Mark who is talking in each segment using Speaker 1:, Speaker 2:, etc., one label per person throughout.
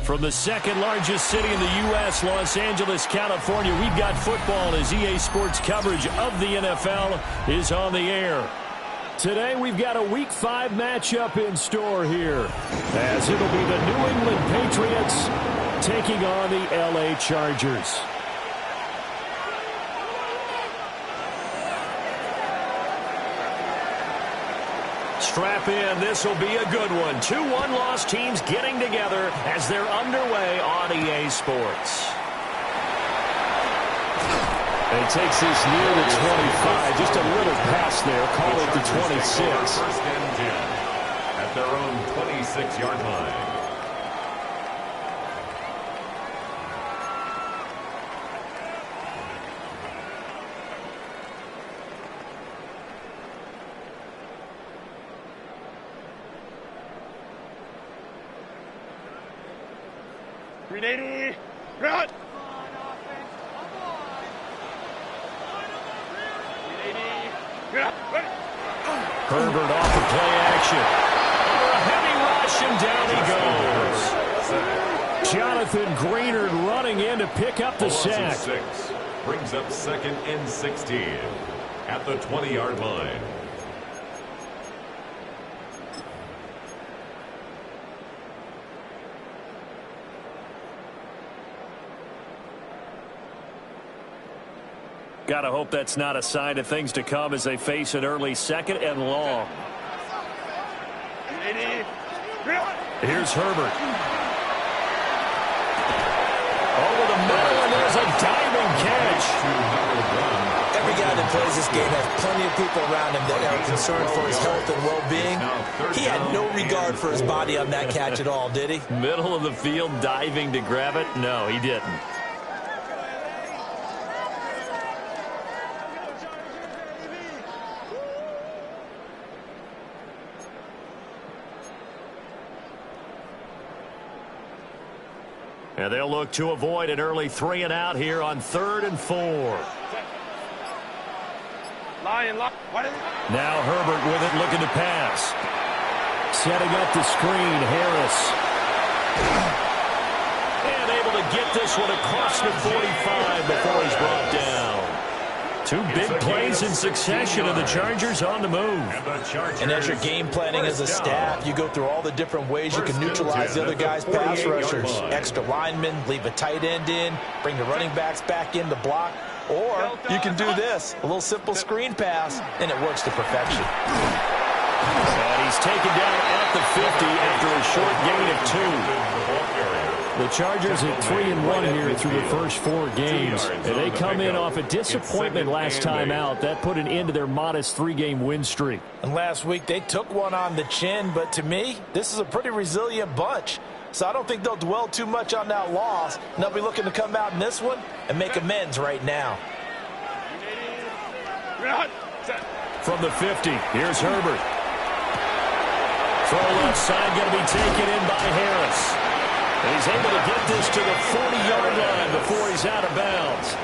Speaker 1: From the second largest city in the U.S., Los Angeles, California, we've got football as EA Sports coverage of the NFL is on the air. Today, we've got a Week 5 matchup in store here, as it'll be the New England Patriots taking on the LA Chargers. Strap in. This will be a good one. 2 one-loss teams getting together as they're underway on EA Sports. And it takes this near the 25. Just a little pass there. Call it the 26.
Speaker 2: First and 10 at their own 26-yard line.
Speaker 3: Ready, run!
Speaker 1: Herbert off the play action. Over a heavy rush, and down he goes. Jonathan Greenard running in to pick up the sack.
Speaker 2: 6 brings up 2nd and 16 at the 20-yard line.
Speaker 1: Gotta hope that's not a sign of things to come as they face an early 2nd and long. Here's Herbert. Over the middle, and there's a diving catch.
Speaker 4: Every guy that plays this game has plenty of people around him that are concerned for his health and well-being. He had no regard for his body on that catch at all, did he?
Speaker 1: Middle of the field, diving to grab it? No, he didn't. And they'll look to avoid an early 3 and out here on 3rd and 4. Now Herbert with it, looking to pass. Setting up the screen, Harris. And able to get this one across the 45 before he's brought down. 2 big plays in succession, and the Chargers on the move.
Speaker 4: And as you're game planning as a staff, you go through all the different ways you can neutralize the other guy's pass rushers. Extra linemen, leave a tight end in, bring the running backs back in to block. Or you can do this, a little simple screen pass, and it works to perfection.
Speaker 1: And he's taken down at the 50 after a short gain of 2. The Chargers at 3-1 here through the first 4 games. And they come in off a disappointment last time out. That put an end to their modest 3-game win streak.
Speaker 4: And last week they took one on the chin, but to me, this is a pretty resilient bunch. So I don't think they'll dwell too much on that loss. And they'll be looking to come out in this one and make amends right now.
Speaker 1: From the 50, here's Herbert. Throw left side going to be taken in by Harris. And he's able to get this to the 40-yard line before he's out of bounds.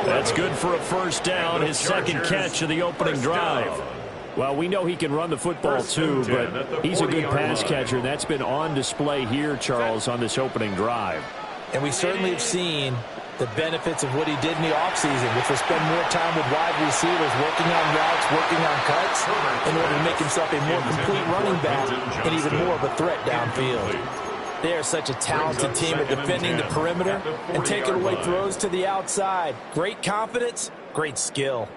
Speaker 1: That's good for a first down, his second catch of the opening drive. Well, we know he can run the football too, but he's a good pass catcher. That's been on display here, Charles, on this opening drive.
Speaker 4: And we certainly have seen the benefits of what he did in the offseason, which was spend more time with wide receivers, working on routes, working on cuts, in order to make himself a more complete running back and even more of a threat downfield. They are such a talented team at defending the perimeter and taking away throws to the outside. Great confidence, great skill.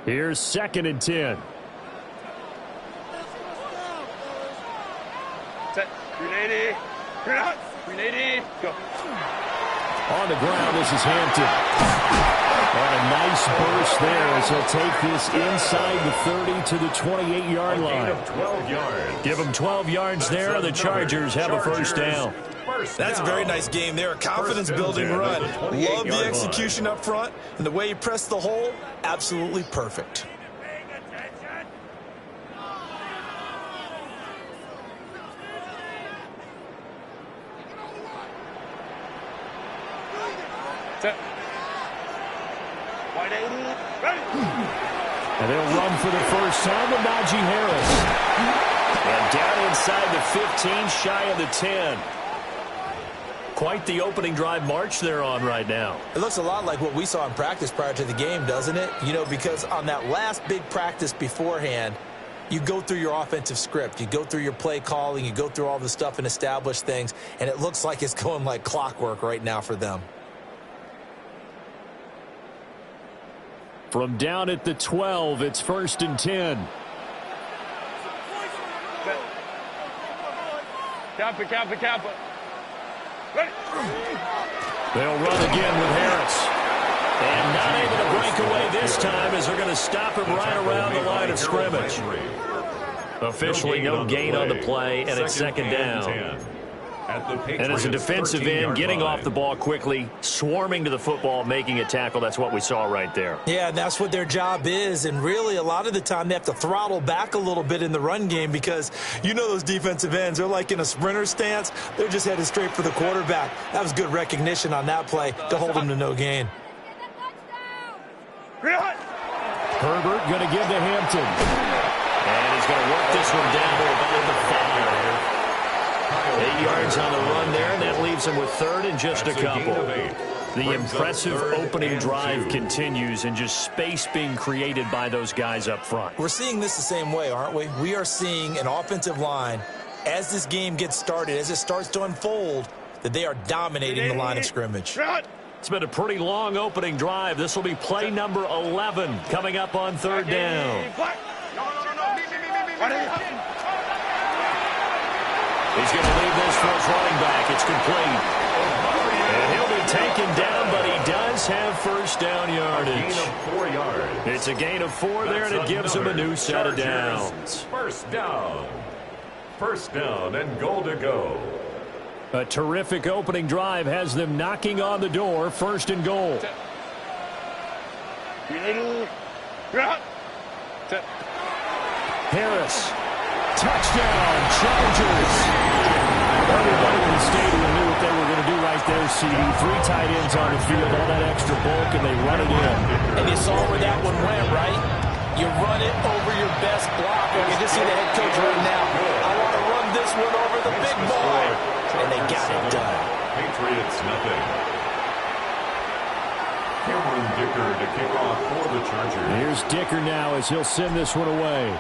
Speaker 1: Here's 2nd and 10.
Speaker 3: Set. 380. Go.
Speaker 1: On the ground, this is Hampton. And a nice burst there as he'll take this inside the 30 to the 28-yard line.
Speaker 2: 12 yards.
Speaker 1: Give him 12 yards there, and the Chargers have a first down.
Speaker 4: That's a very nice game there. A confidence-building run. Love the execution up front, and the way he pressed the hole, absolutely perfect.
Speaker 3: Set. 180. Ready.
Speaker 1: And they'll run for the first time with Najee Harris. And down inside the 15, shy of the 10. Quite the opening drive march they're on right now.
Speaker 4: It looks a lot like what we saw in practice prior to the game, doesn't it? You know, because on that last big practice beforehand, you go through your offensive script. You go through your play calling. You go through all the stuff and establish things. And it looks like it's going like clockwork right now for them.
Speaker 1: From down at the 12, it's 1st and 10.
Speaker 3: Kappa. Ready.
Speaker 1: They'll run again with Harris. And not able to break away this time as they're going to stop him right around the line of scrimmage. Officially no gain on the play, and it's 2nd down. And as a defensive end, getting off the ball quickly, swarming to the football, making a tackle, that's what we saw right there.
Speaker 4: Yeah, and that's what their job is. And really, a lot of the time, they have to throttle back a little bit in the run game because you know those defensive ends, they're like in a sprinter stance. They're just headed straight for the quarterback. That was good recognition on that play to hold him to no gain.
Speaker 1: Herbert going to give to Hampton. And he's going to work this one down to about the 5. 8 yards on the run there, and that leaves him with 3rd and just a couple. The impressive opening drive continues, and just space being created by those guys up front.
Speaker 4: We're seeing this the same way, aren't we? We are seeing an offensive line, as this game gets started, as it starts to unfold, that they are dominating the line of scrimmage.
Speaker 1: It's been a pretty long opening drive. This will be play number 11 coming up on 3rd down. He's going to leave this for his running back. It's complete. And he'll be taken down, but he does have first down yardage.
Speaker 2: A gain of 4 yards.
Speaker 1: It's a gain of 4 there, and it gives him a new set of downs.
Speaker 2: First down. First down and goal to go.
Speaker 1: A terrific opening drive has them knocking on the door. 1st and goal. Harris. Touchdown, Chargers. Everybody in the stadium knew what they were going to do right there, CD. 3 tight ends on the field, all that extra bulk, and they run it in.
Speaker 4: And you saw where that one went, right? You run it over your best blocker. You just see the head coach right now. I want to run this one over the big boy. And they got it done.
Speaker 2: Patriots nothing. Cameron Dicker to kick off for the Chargers.
Speaker 1: Here's Dicker now as he'll send this one away.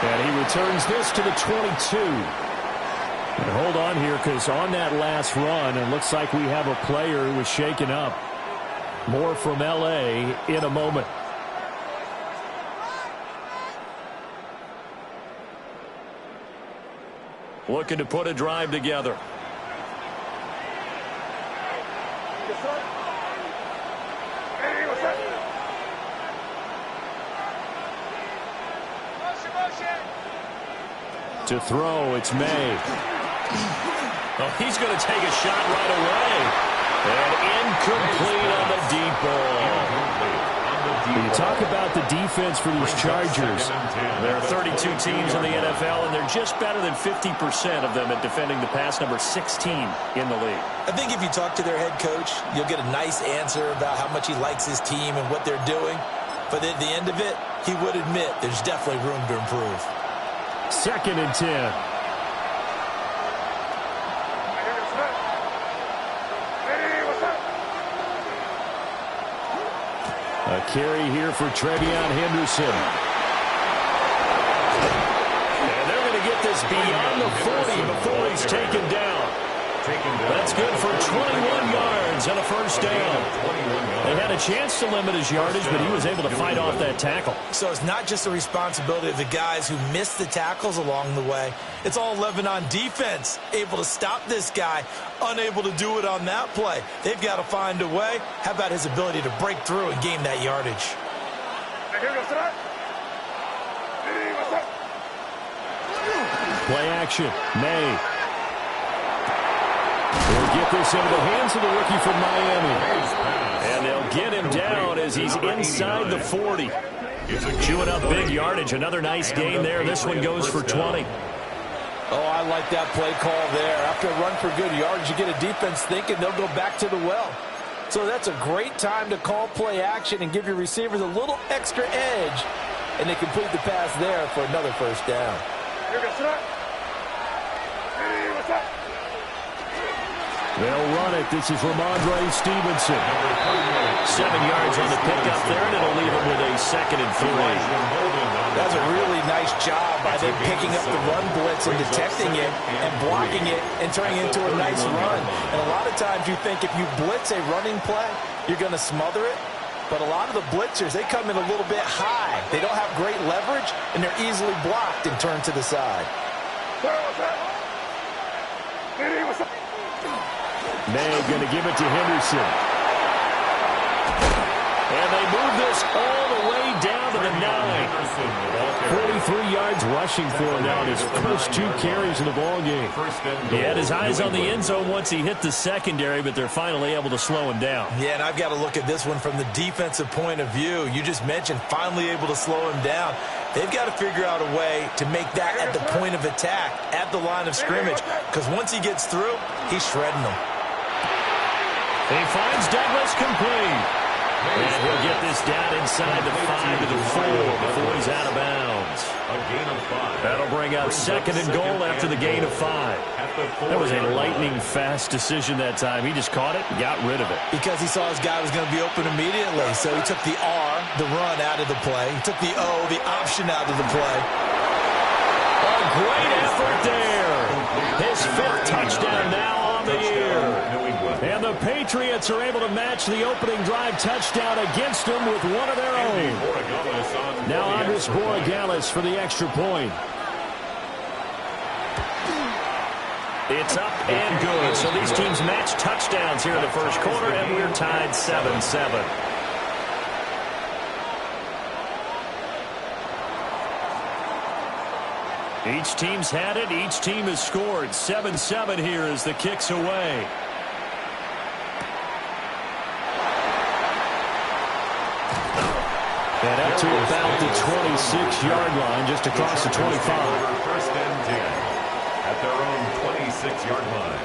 Speaker 1: And he returns this to the 22. And hold on here, because on that last run, it looks like we have a player who was shaken up. More from LA in a moment. looking to put a drive together. To throw, it's May. Oh, he's going to take a shot right away. And incomplete on the deep ball. You talk about the defense for these Chargers. There are 32 teams in the NFL, and they're just better than 50% of them at defending the pass, number 16 in the league.
Speaker 4: I think if you talk to their head coach, you'll get a nice answer about how much he likes his team and what they're doing. But at the end of it, he would admit there's definitely room to improve.
Speaker 1: 2nd and 10. A carry here for Trevion Henderson. And they're going to get this beyond the 40 before he's taken down. That's good for 21 yards and a first down. They had a chance to limit his yardage, but he was able to fight off that tackle.
Speaker 4: So it's not just the responsibility of the guys who missed the tackles along the way. It's all 11 on defense, able to stop this guy, unable to do it on that play. They've got to find a way. How about his ability to break through and gain that yardage?
Speaker 1: Play action. May. They'll get this into the hands of the rookie from Miami. And they'll get him down as he's inside the 40. Chewing up big yardage. Another nice gain there. This one goes for 20.
Speaker 4: Oh, I like that play call there. After a run for good yardage, you get a defense thinking they'll go back to the well. So that's a great time to call play action and give your receivers a little extra edge. And they complete the pass there for another first down.
Speaker 1: They'll run it. This is Ramondre Stevenson. 7 yards on the pickup there, and it'll leave him with a 2nd and 3.
Speaker 4: That's a really nice job by them picking up the run blitz and detecting it and blocking it and turning it into a nice run. And a lot of times you think if you blitz a running play, you're going to smother it. But a lot of the blitzers, they come in a little bit high. They don't have great leverage, and they're easily blocked and turned to the side.
Speaker 1: May going to give it to Henderson. And they move this all the way down to the 9. 43 yards rushing for him now in his first 2 carries in the ballgame. He had his eyes on the end zone once he hit the secondary, but they're finally able to slow him down.
Speaker 4: Yeah, and I've got to look at this one from the defensive point of view. You just mentioned finally able to slow him down. They've got to figure out a way to make that at the point of attack, at the line of scrimmage, because once he gets through, he's shredding them.
Speaker 1: He finds Douglas complete. And he'll get this down inside the 5 to the 4 before he's out of bounds.
Speaker 2: A gain of 5.
Speaker 1: That'll bring up 2nd and goal after the gain of 5. That was a lightning-fast decision that time. He just caught it and got rid of it.
Speaker 4: Because he saw his guy was going to be open immediately. So he took the R, the run, out of the play. He took the O, the option, out of the play.
Speaker 1: A great effort there. His 5th touchdown now on the year. And the Patriots are able to match the opening drive touchdown against them with one of their own. Now Andres Borregales for the extra point. It's up and good. So these teams match touchdowns here in the first quarter, and we're tied 7-7. Each team's had it. Each team has scored. 7-7 here as the kick's away. And up to about the 26-yard line, just across the 25.
Speaker 2: First and 10 at their own 26-yard line.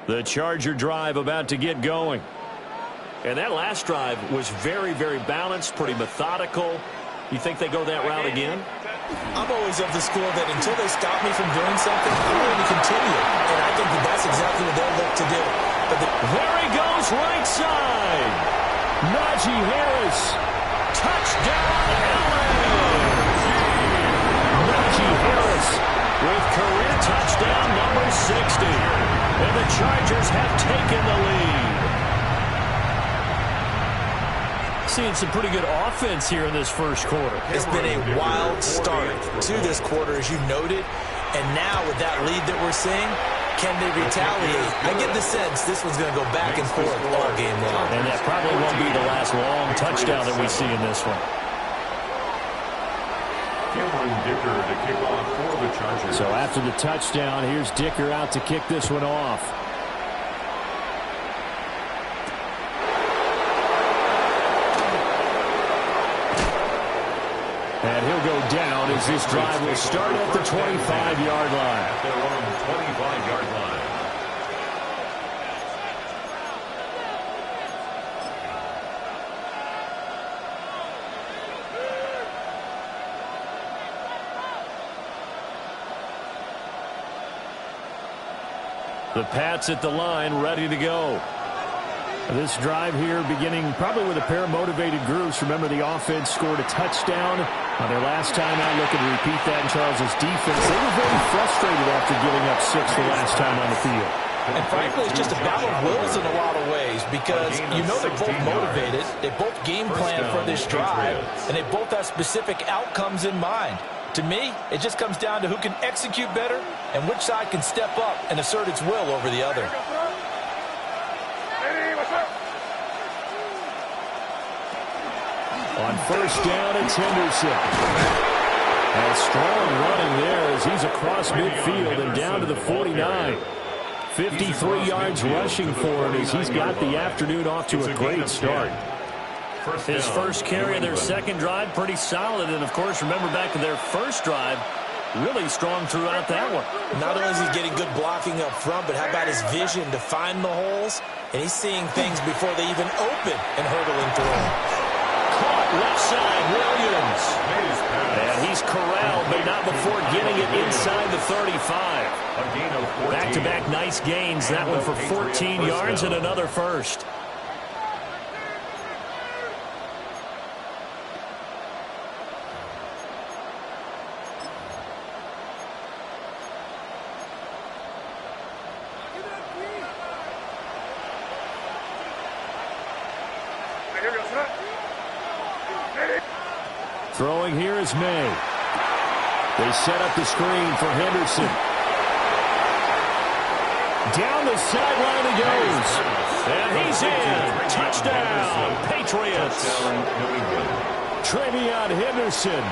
Speaker 1: The Charger drive about to get going. And that last drive was very, very balanced, pretty methodical. You think they go that route again?
Speaker 4: I'm always of the school that until they stop me from doing something, I'm going to continue. And I think that that's exactly what they'll look to do. But
Speaker 1: there he goes, right side. Najee Harris. Touchdown, LA. Najee Harris Chargers have taken the lead. Seeing some pretty good offense here in this first quarter.
Speaker 4: It's been a wild start to this quarter, as you noted. And now with that lead that we're seeing, can they retaliate? I get the sense this one's going to go back and forth all game long.
Speaker 1: And that probably won't be the last long touchdown that we see in this one.
Speaker 2: Dicker to kick off for the Chargers.
Speaker 1: So after the touchdown, here's Dicker out to kick this one off. And he'll go down as this drive will start at the 25-yard line.
Speaker 2: At their own 25-yard line.
Speaker 1: The Pats at the line, ready to go. This drive here beginning probably with a pair of motivated groups. Remember, the offense scored a touchdown on their last time out. Looking to repeat that in Charles's defense. They were very frustrated after giving up 6 the last time on the field.
Speaker 4: And frankly, it's just a battle of wills in a lot of ways, because you know they're both motivated. They both game plan for this drive, and they both have specific outcomes in mind. To me, it just comes down to who can execute better and which side can step up and assert its will over the other.
Speaker 1: On first down, it's Henderson. And strong running there as he's across midfield and down to the 49. 53 yards rushing for him as he's got the afternoon off to a great start. His first carry of their second drive, pretty solid. And, of course, remember back to their first drive, really strong throughout that one.
Speaker 4: Not only is he getting good blocking up front, but how about his vision to find the holes? And he's seeing things before they even open and hurtling through them.
Speaker 1: Caught left side, Williams. And he's corralled, but not before getting it inside the 35. Back-to-back nice gains. That one for 14 yards and another first. Throwing here is May. They set up the screen for Henderson. Down the sideline he goes. And he's in. Touchdown, Patriots. Trevion Henderson,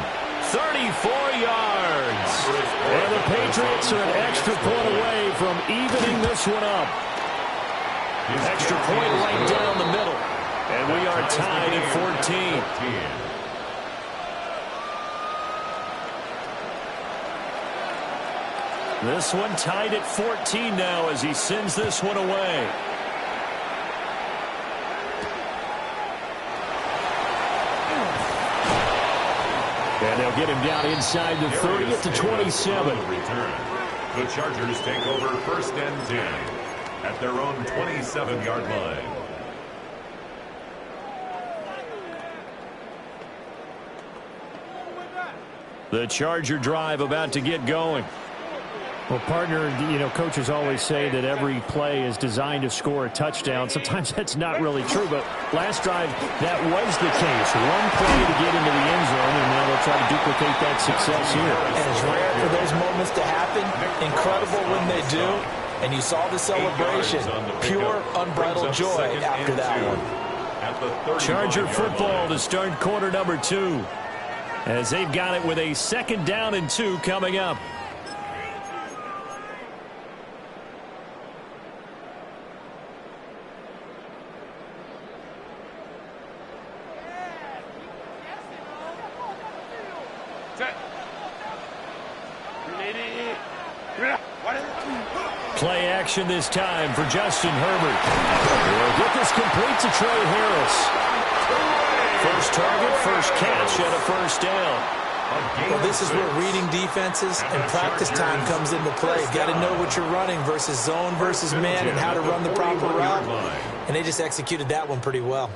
Speaker 1: 34 yards. And the Patriots are an extra point away from evening this one up. Extra point right down the middle. And we are tied at 14. This one tied at 14 now as he sends this one away. And they'll get him down inside the 30 at the 27.
Speaker 2: The Chargers take over first and 10 at their own 27-yard line.
Speaker 1: The Charger drive about to get going. Well, partner, you know, coaches always say that every play is designed to score a touchdown. Sometimes that's not really true, but last drive, that was the case. One play to get into the end zone, and now they'll try to duplicate that success here.
Speaker 4: And it's rare for those moments to happen. Incredible when they do. And you saw the celebration. Pure, unbridled joy after that one.
Speaker 1: Charger football to start quarter number 2. As they've got it with a 2nd down and 2 coming up. Play action this time for Justin Herbert. He'll get this complete to Trey Harris. First target, first catch, and a first down.
Speaker 4: Well, this is where reading defenses and practice time comes into play. Got to know what you're running versus zone versus man and how to run the proper route. And they just executed that one pretty well.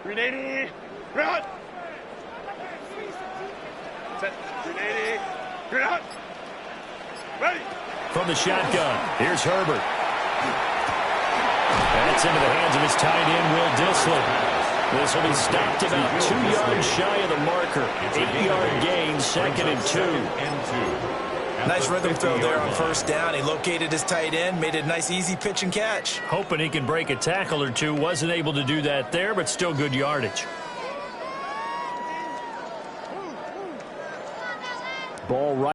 Speaker 3: 380. Run. Set. 380. Run. Ready.
Speaker 1: From the shotgun, here's Herbert. That's into the hands of his tight end, Will Dissler. This will be stopped about 2 yards shy of the marker. 8-yard gain, 2nd and 2.
Speaker 4: Nice rhythm throw there on first down. He located his tight end, made a nice easy pitch and catch.
Speaker 1: Hoping he can break a tackle or two. Wasn't able to do that there, but still good yardage. Ball right.